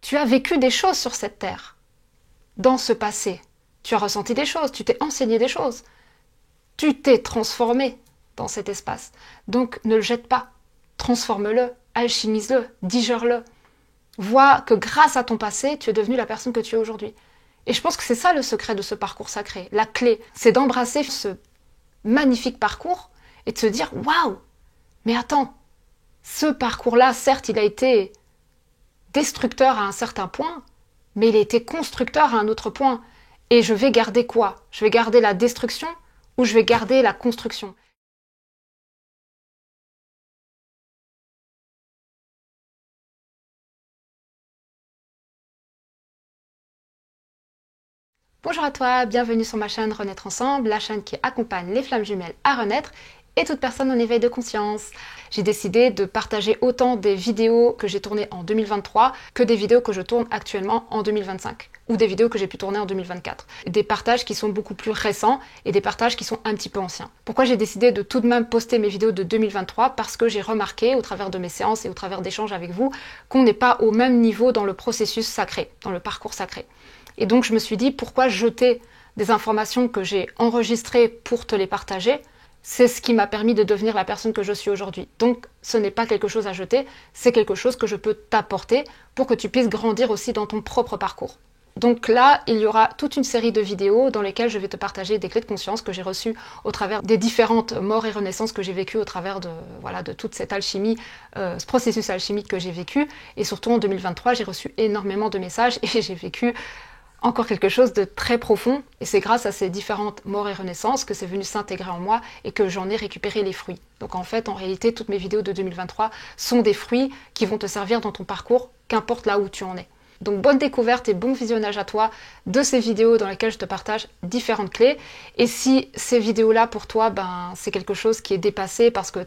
Tu as vécu des choses sur cette terre, dans ce passé. Tu as ressenti des choses, tu t'es enseigné des choses. Tu t'es transformé dans cet espace. Donc ne le jette pas. Transforme-le, alchimise-le, digère-le. Vois que grâce à ton passé, tu es devenu la personne que tu es aujourd'hui. Et je pense que c'est ça le secret de ce parcours sacré. La clé, c'est d'embrasser ce magnifique parcours et de se dire « Waouh, mais attends, ce parcours-là, certes, il a été destructeur à un certain point, mais il a été constructeur à un autre point. Et je vais garder quoi? Je vais garder la destruction ou je vais garder la construction ?» Bonjour à toi, bienvenue sur ma chaîne Renaître Ensemble, la chaîne qui accompagne les flammes jumelles à renaître et toute personne en éveil de conscience. J'ai décidé de partager autant des vidéos que j'ai tournées en 2023 que des vidéos que je tourne actuellement en 2025 ou des vidéos que j'ai pu tourner en 2024. Des partages qui sont beaucoup plus récents et des partages qui sont un petit peu anciens. Pourquoi j'ai décidé de tout de même poster mes vidéos de 2023? Parce que j'ai remarqué au travers de mes séances et au travers d'échanges avec vous qu'on n'est pas au même niveau dans le processus sacré, dans le parcours sacré. Et donc je me suis dit, pourquoi jeter des informations que j'ai enregistrées pour te les partager? C'est ce qui m'a permis de devenir la personne que je suis aujourd'hui. Donc ce n'est pas quelque chose à jeter, c'est quelque chose que je peux t'apporter pour que tu puisses grandir aussi dans ton propre parcours. Donc là, il y aura toute une série de vidéos dans lesquelles je vais te partager des clés de conscience que j'ai reçues au travers des différentes morts et renaissances que j'ai vécues au travers de toute cette alchimie, ce processus alchimique que j'ai vécu. Et surtout en 2023, j'ai reçu énormément de messages et j'ai vécu encore quelque chose de très profond, et c'est grâce à ces différentes morts et renaissances que c'est venu s'intégrer en moi et que j'en ai récupéré les fruits. Donc en fait, en réalité, toutes mes vidéos de 2023 sont des fruits qui vont te servir dans ton parcours, qu'importe là où tu en es. Donc bonne découverte et bon visionnage à toi de ces vidéos dans lesquelles je te partage différentes clés. Et si ces vidéos-là pour toi, c'est quelque chose qui est dépassé parce que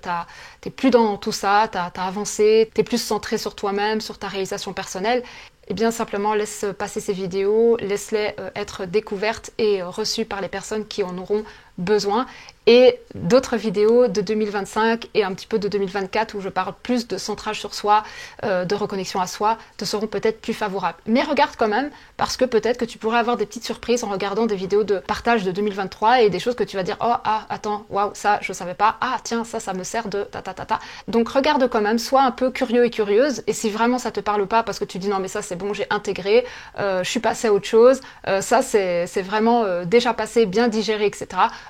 t'es plus dans tout ça, t'as avancé, t'es plus centré sur toi-même, sur ta réalisation personnelle, eh bien simplement laisse passer ces vidéos, laisse-les être découvertes et reçues par les personnes qui en auront besoin. Et d'autres vidéos de 2025 et un petit peu de 2024 où je parle plus de centrage sur soi, de reconnexion à soi, te seront peut-être plus favorables. Mais regarde quand même, parce que peut-être que tu pourrais avoir des petites surprises en regardant des vidéos de partage de 2023 et des choses que tu vas dire « Oh, ah, attends, waouh, ça, je savais pas. Ah, tiens, ça me sert de ta. » Donc regarde quand même, sois un peu curieux et curieuse. Et si vraiment ça te parle pas parce que tu dis « Non, mais ça, c'est bon, j'ai intégré, je suis passée à autre chose, ça, c'est vraiment déjà passé, bien digéré, etc. »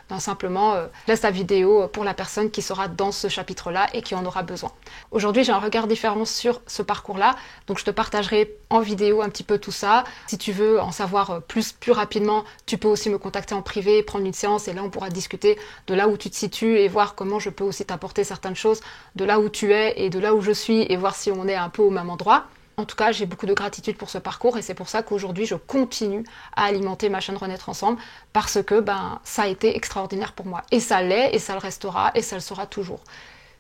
Ben, simplement, laisse la vidéo pour la personne qui sera dans ce chapitre-là et qui en aura besoin. Aujourd'hui, j'ai un regard différent sur ce parcours-là, donc je te partagerai en vidéo un petit peu tout ça. Si tu veux en savoir plus rapidement, tu peux aussi me contacter en privé, prendre une séance et là, on pourra discuter de là où tu te situes et voir comment je peux aussi t'apporter certaines choses de là où tu es et de là où je suis et voir si on est un peu au même endroit. En tout cas, j'ai beaucoup de gratitude pour ce parcours et c'est pour ça qu'aujourd'hui, je continue à alimenter ma chaîne Renaître Ensemble parce que ça a été extraordinaire pour moi. Et ça l'est, et ça le restera, et ça le sera toujours.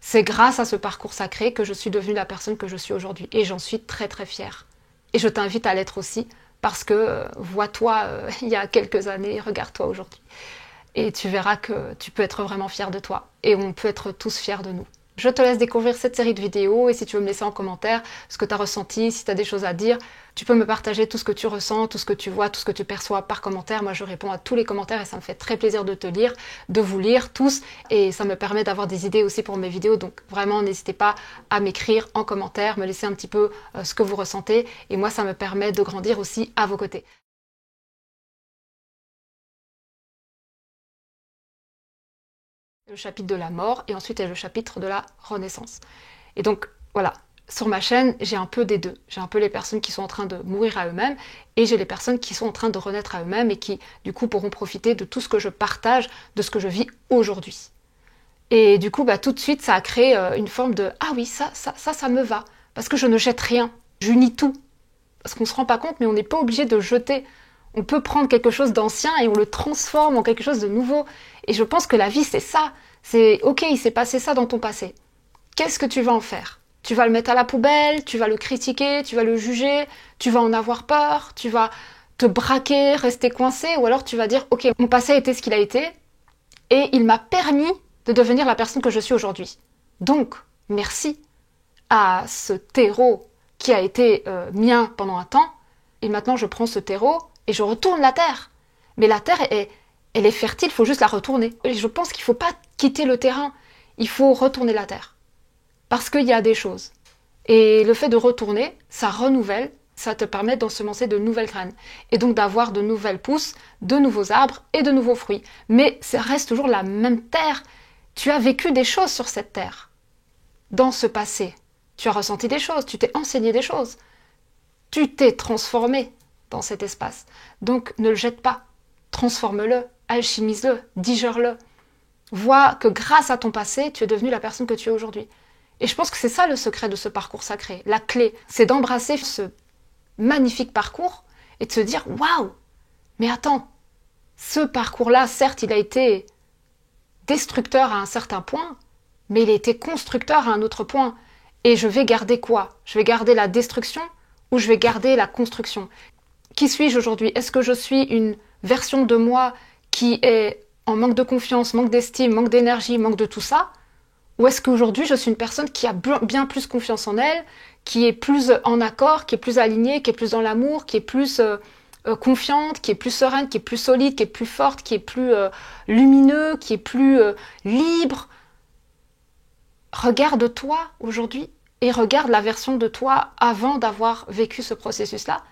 C'est grâce à ce parcours sacré que je suis devenue la personne que je suis aujourd'hui. Et j'en suis très très fière. Et je t'invite à l'être aussi parce que vois-toi il y a quelques années, regarde-toi aujourd'hui. Et tu verras que tu peux être vraiment fier de toi. Et on peut être tous fiers de nous. Je te laisse découvrir cette série de vidéos et si tu veux me laisser en commentaire ce que tu as ressenti, si tu as des choses à dire, tu peux me partager tout ce que tu ressens, tout ce que tu vois, tout ce que tu perçois par commentaire. Moi, je réponds à tous les commentaires et ça me fait très plaisir de te lire, de vous lire tous et ça me permet d'avoir des idées aussi pour mes vidéos. Donc vraiment, n'hésitez pas à m'écrire en commentaire, me laisser un petit peu ce que vous ressentez et moi, ça me permet de grandir aussi à vos côtés. Le chapitre de la mort et ensuite il y a le chapitre de la renaissance. Et donc voilà, sur ma chaîne, j'ai un peu des deux. J'ai un peu les personnes qui sont en train de mourir à eux-mêmes et j'ai les personnes qui sont en train de renaître à eux-mêmes et qui du coup pourront profiter de tout ce que je partage, de ce que je vis aujourd'hui. Et du coup, tout de suite, ça a créé une forme de « Ah oui, ça me va ». Parce que je ne jette rien, j'unis tout. Parce qu'on ne se rend pas compte, mais on n'est pas obligé de jeter. On peut prendre quelque chose d'ancien et on le transforme en quelque chose de nouveau. Et je pense que la vie, c'est ça. C'est ok, il s'est passé ça dans ton passé. Qu'est-ce que tu vas en faire? Tu vas le mettre à la poubelle, tu vas le critiquer, tu vas le juger, tu vas en avoir peur, tu vas te braquer, rester coincé, ou alors tu vas dire ok, mon passé a été ce qu'il a été et il m'a permis de devenir la personne que je suis aujourd'hui. Donc, merci à ce terreau qui a été mien pendant un temps, et maintenant je prends ce terreau et je retourne la terre. Mais la terre, elle est fertile, il faut juste la retourner. Et je pense qu'il ne faut pas quitter le terrain, il faut retourner la terre. Parce qu'il y a des choses. Et le fait de retourner, ça renouvelle, ça te permet d'ensemencer de nouvelles graines. Et donc d'avoir de nouvelles pousses, de nouveaux arbres et de nouveaux fruits. Mais ça reste toujours la même terre. Tu as vécu des choses sur cette terre. Dans ce passé, tu as ressenti des choses, tu t'es enseigné des choses. Tu t'es transformé dans cet espace. Donc ne le jette pas. Transforme-le, alchimise-le, digère-le. Vois que grâce à ton passé, tu es devenu la personne que tu es aujourd'hui. Et je pense que c'est ça le secret de ce parcours sacré. La clé, c'est d'embrasser ce magnifique parcours et de se dire « Waouh, mais attends, ce parcours-là, certes, il a été destructeur à un certain point, mais il a été constructeur à un autre point. Et je vais garder quoi? Je vais garder la destruction ou je vais garder la construction? Qui suis-je aujourd'hui? Est-ce que je suis une version de moi qui est en manque de confiance, manque d'estime, manque d'énergie, manque de tout ça? Ou est-ce qu'aujourd'hui je suis une personne qui a bien plus confiance en elle, qui est plus en accord, qui est plus alignée, qui est plus dans l'amour, qui est plus confiante, qui est plus sereine, qui est plus solide, qui est plus forte, qui est plus lumineux, qui est plus libre? Regarde-toi aujourd'hui et regarde la version de toi avant d'avoir vécu ce processus-là.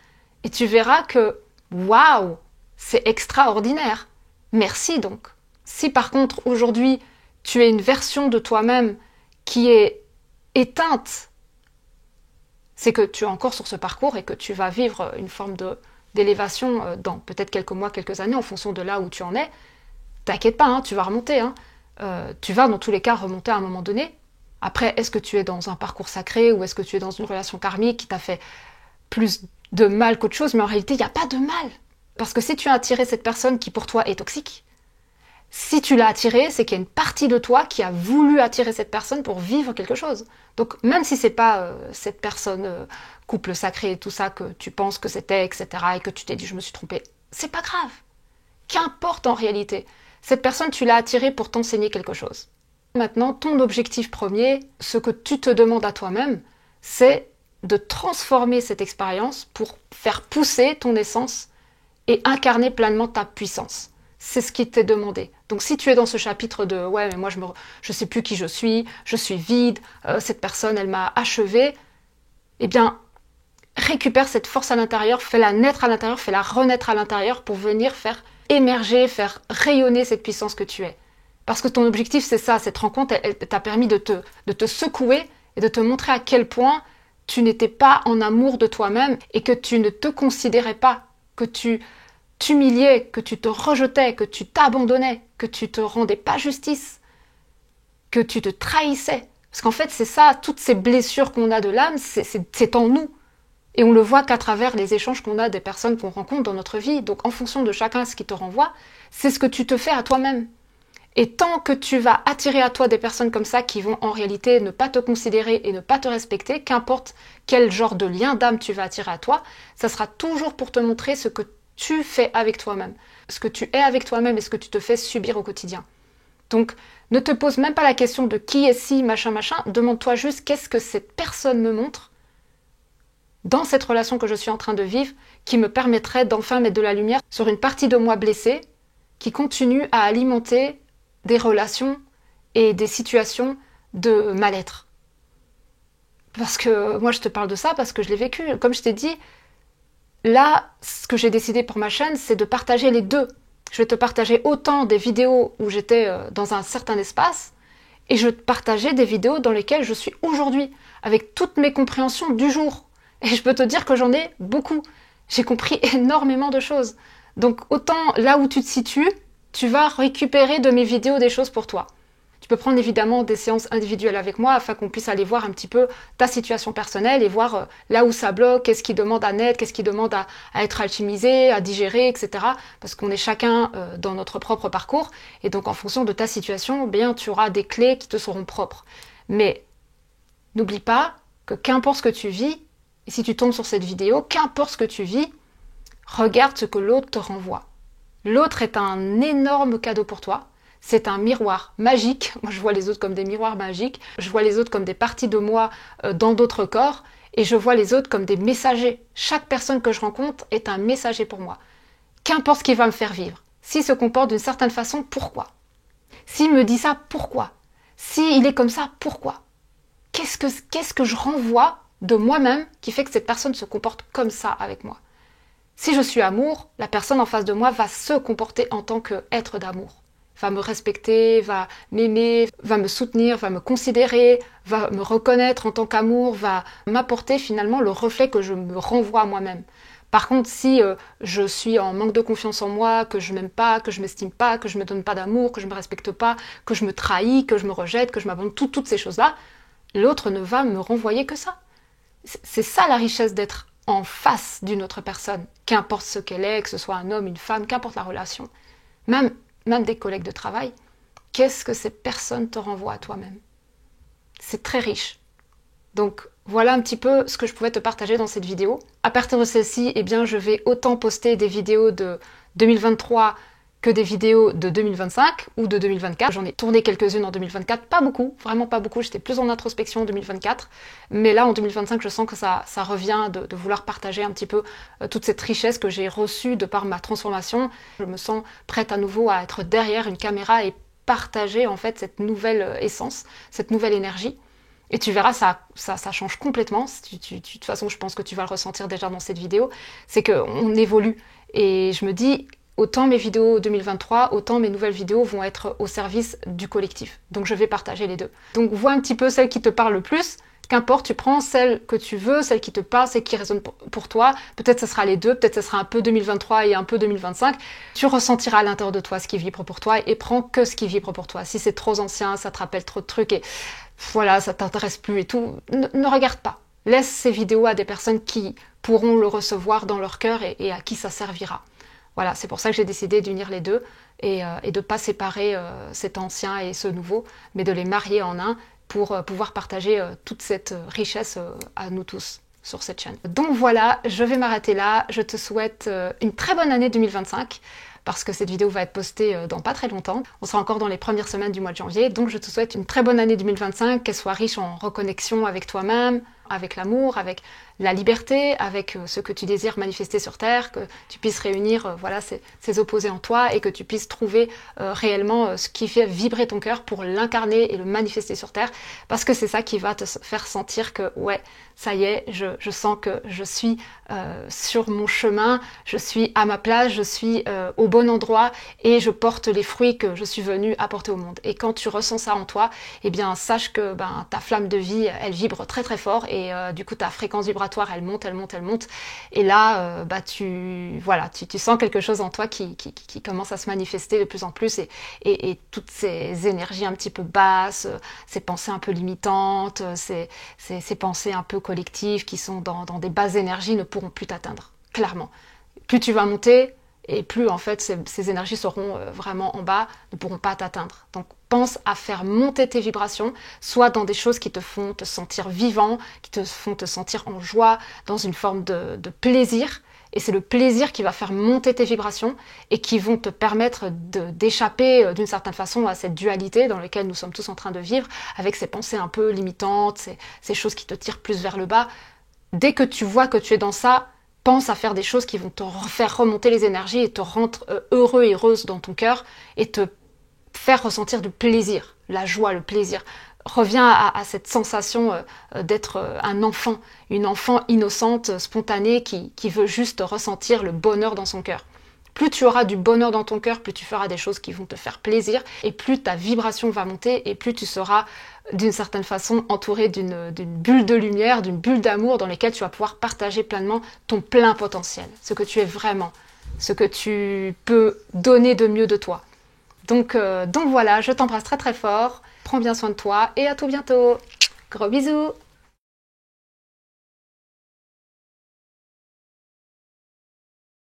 Et tu verras que, waouh, c'est extraordinaire. Merci donc. Si par contre, aujourd'hui, tu es une version de toi-même qui est éteinte, c'est que tu es encore sur ce parcours et que tu vas vivre une forme d'élévation dans peut-être quelques mois, quelques années, en fonction de là où tu en es. T'inquiète pas, hein, tu vas remonter. Tu vas dans tous les cas remonter à un moment donné. Après, est-ce que tu es dans un parcours sacré ou est-ce que tu es dans une relation karmique qui t'a fait plus de mal qu'autre chose? Mais en réalité, il n'y a pas de mal. Parce que si tu as attiré cette personne qui pour toi est toxique, si tu l'as attirée, c'est qu'il y a une partie de toi qui a voulu attirer cette personne pour vivre quelque chose. Donc même si c'est pas cette personne, couple sacré et tout ça que tu penses que c'était, etc., et que tu t'es dit je me suis trompée, c'est pas grave. Qu'importe en réalité. Cette personne, tu l'as attirée pour t'enseigner quelque chose. Maintenant, ton objectif premier, ce que tu te demandes à toi-même, c'est de transformer cette expérience pour faire pousser ton essence et incarner pleinement ta puissance. C'est ce qui t'est demandé. Donc si tu es dans ce chapitre de « ouais, mais moi je sais plus qui je suis vide, cette personne elle m'a achevé », eh bien récupère cette force à l'intérieur, fais-la naître à l'intérieur, fais-la renaître à l'intérieur pour venir faire émerger, faire rayonner cette puissance que tu es. Parce que ton objectif c'est ça, cette rencontre elle t'a permis de te secouer et de te montrer à quel point tu n'étais pas en amour de toi-même et que tu ne te considérais pas, que tu t'humiliais, que tu te rejetais, que tu t'abandonnais, que tu te rendais pas justice, que tu te trahissais. Parce qu'en fait, c'est ça, toutes ces blessures qu'on a de l'âme, c'est en nous. Et on le voit qu'à travers les échanges qu'on a des personnes qu'on rencontre dans notre vie. Donc en fonction de chacun ce qui te renvoie, c'est ce que tu te fais à toi-même. Et tant que tu vas attirer à toi des personnes comme ça qui vont en réalité ne pas te considérer et ne pas te respecter, qu'importe quel genre de lien d'âme tu vas attirer à toi, ça sera toujours pour te montrer ce que tu fais avec toi-même, ce que tu es avec toi-même et ce que tu te fais subir au quotidien. Donc, ne te pose même pas la question de qui est ci, machin, machin, demande-toi juste qu'est-ce que cette personne me montre dans cette relation que je suis en train de vivre qui me permettrait d'enfin mettre de la lumière sur une partie de moi blessée qui continue à alimenter des relations et des situations de mal-être. Parce que moi je te parle de ça parce que je l'ai vécu. Comme je t'ai dit, là, ce que j'ai décidé pour ma chaîne, c'est de partager les deux. Je vais te partager autant des vidéos où j'étais dans un certain espace et je vais te partager des vidéos dans lesquelles je suis aujourd'hui, avec toutes mes compréhensions du jour. Et je peux te dire que j'en ai beaucoup. J'ai compris énormément de choses. Donc autant là où tu te situes, tu vas récupérer de mes vidéos des choses pour toi. Tu peux prendre évidemment des séances individuelles avec moi afin qu'on puisse aller voir un petit peu ta situation personnelle et voir là où ça bloque, qu'est-ce qui demande à naître, qu'est-ce qui demande à être alchimisé, à digérer, etc. Parce qu'on est chacun dans notre propre parcours et donc en fonction de ta situation, eh bien, tu auras des clés qui te seront propres. Mais n'oublie pas que qu'importe ce que tu vis, et si tu tombes sur cette vidéo, qu'importe ce que tu vis, regarde ce que l'autre te renvoie. L'autre est un énorme cadeau pour toi. C'est un miroir magique. Moi, je vois les autres comme des miroirs magiques. Je vois les autres comme des parties de moi dans d'autres corps. et je vois les autres comme des messagers. Chaque personne que je rencontre est un messager pour moi. Qu'importe ce qu'il va me faire vivre. S'il se comporte d'une certaine façon, pourquoi? S'il me dit ça, pourquoi? S'il est comme ça, pourquoi? Qu'est-ce que je renvoie de moi-même qui fait que cette personne se comporte comme ça avec moi? Si je suis amour, la personne en face de moi va se comporter en tant qu'être d'amour. Va me respecter, va m'aimer, va me soutenir, va me considérer, va me reconnaître en tant qu'amour, va m'apporter finalement le reflet que je me renvoie à moi-même. Par contre, si je suis en manque de confiance en moi, que je m'aime pas, que je m'estime pas, que je me donne pas d'amour, que je me respecte pas, que je me trahis, que je me rejette, que je m'abandonne, toutes ces choses-là, l'autre ne va me renvoyer que ça. C'est ça la richesse d'être en face d'une autre personne, qu'importe ce qu'elle est, que ce soit un homme, une femme, qu'importe la relation. Même des collègues de travail, qu'est-ce que ces personnes te renvoient à toi-même? C'est très riche. Donc voilà un petit peu ce que je pouvais te partager dans cette vidéo. À partir de celle-ci, eh bien, je vais autant poster des vidéos de 2023 que des vidéos de 2025 ou de 2024. J'en ai tourné quelques-unes en 2024, pas beaucoup, vraiment pas beaucoup, j'étais plus en introspection en 2024. Mais là, en 2025, je sens que ça revient de vouloir partager un petit peu toute cette richesse que j'ai reçue de par ma transformation. Je me sens prête à nouveau à être derrière une caméra et partager en fait cette nouvelle essence, cette nouvelle énergie. Et tu verras, ça change complètement. De toute façon, je pense que tu vas le ressentir déjà dans cette vidéo. C'est qu'on évolue. Et je me dis, autant mes vidéos 2023, autant mes nouvelles vidéos vont être au service du collectif. Donc je vais partager les deux. Donc vois un petit peu celle qui te parle le plus. Qu'importe, tu prends celle que tu veux, celle qui te parle, celle qui résonne pour toi. Peut-être ce sera les deux, peut-être ce sera un peu 2023 et un peu 2025. Tu ressentiras à l'intérieur de toi ce qui vibre pour toi et prends que ce qui vibre pour toi. Si c'est trop ancien, ça te rappelle trop de trucs et voilà, ça t'intéresse plus et tout, ne regarde pas. Laisse ces vidéos à des personnes qui pourront le recevoir dans leur cœur et à qui ça servira. Voilà, c'est pour ça que j'ai décidé d'unir les deux et de ne pas séparer cet ancien et ce nouveau, mais de les marier en un pour pouvoir partager toute cette richesse à nous tous sur cette chaîne. Donc voilà, je vais m'arrêter là. Je te souhaite une très bonne année 2025 parce que cette vidéo va être postée dans pas très longtemps. On sera encore dans les premières semaines du mois de janvier, donc je te souhaite une très bonne année 2025, qu'elle soit riche en reconnexion avec toi-même, avec l'amour, avec la liberté, avec ce que tu désires manifester sur Terre, que tu puisses réunir voilà, ces opposés en toi et que tu puisses trouver réellement ce qui fait vibrer ton cœur pour l'incarner et le manifester sur Terre, parce que c'est ça qui va te faire sentir que ouais, ça y est, je sens que je suis sur mon chemin, je suis à ma place, je suis au bon endroit et je porte les fruits que je suis venue apporter au monde. Et quand tu ressens ça en toi, eh bien sache que ta flamme de vie, elle vibre très très fort et du coup ta fréquence vibratoire elle monte, elle monte, elle monte. Et là, tu sens quelque chose en toi qui commence à se manifester de plus en plus et toutes ces énergies un petit peu basses, ces pensées un peu limitantes, ces pensées un peu collectives qui sont dans des basses énergies ne pourront plus t'atteindre, clairement. Plus tu vas monter, et plus en fait ces énergies seront vraiment en bas, ne pourront pas t'atteindre. Donc pense à faire monter tes vibrations, soit dans des choses qui te font te sentir vivant, qui te font te sentir en joie, dans une forme de plaisir. Et c'est le plaisir qui va faire monter tes vibrations et qui vont te permettre d'échapper d'une certaine façon à cette dualité dans laquelle nous sommes tous en train de vivre, avec ces pensées un peu limitantes, ces choses qui te tirent plus vers le bas. Dès que tu vois que tu es dans ça, pense à faire des choses qui vont te faire remonter les énergies et te rendre heureux et heureuse dans ton cœur et te faire ressentir du plaisir, la joie, le plaisir. Reviens à cette sensation d'être un enfant, une enfant innocente, spontanée, qui veut juste ressentir le bonheur dans son cœur. Plus tu auras du bonheur dans ton cœur, plus tu feras des choses qui vont te faire plaisir et plus ta vibration va monter et plus tu seras d'une certaine façon entouré d'une bulle de lumière, d'une bulle d'amour dans laquelle tu vas pouvoir partager pleinement ton plein potentiel, ce que tu es vraiment, ce que tu peux donner de mieux de toi. Donc voilà, je t'embrasse très très fort, prends bien soin de toi et à tout bientôt. Gros bisous.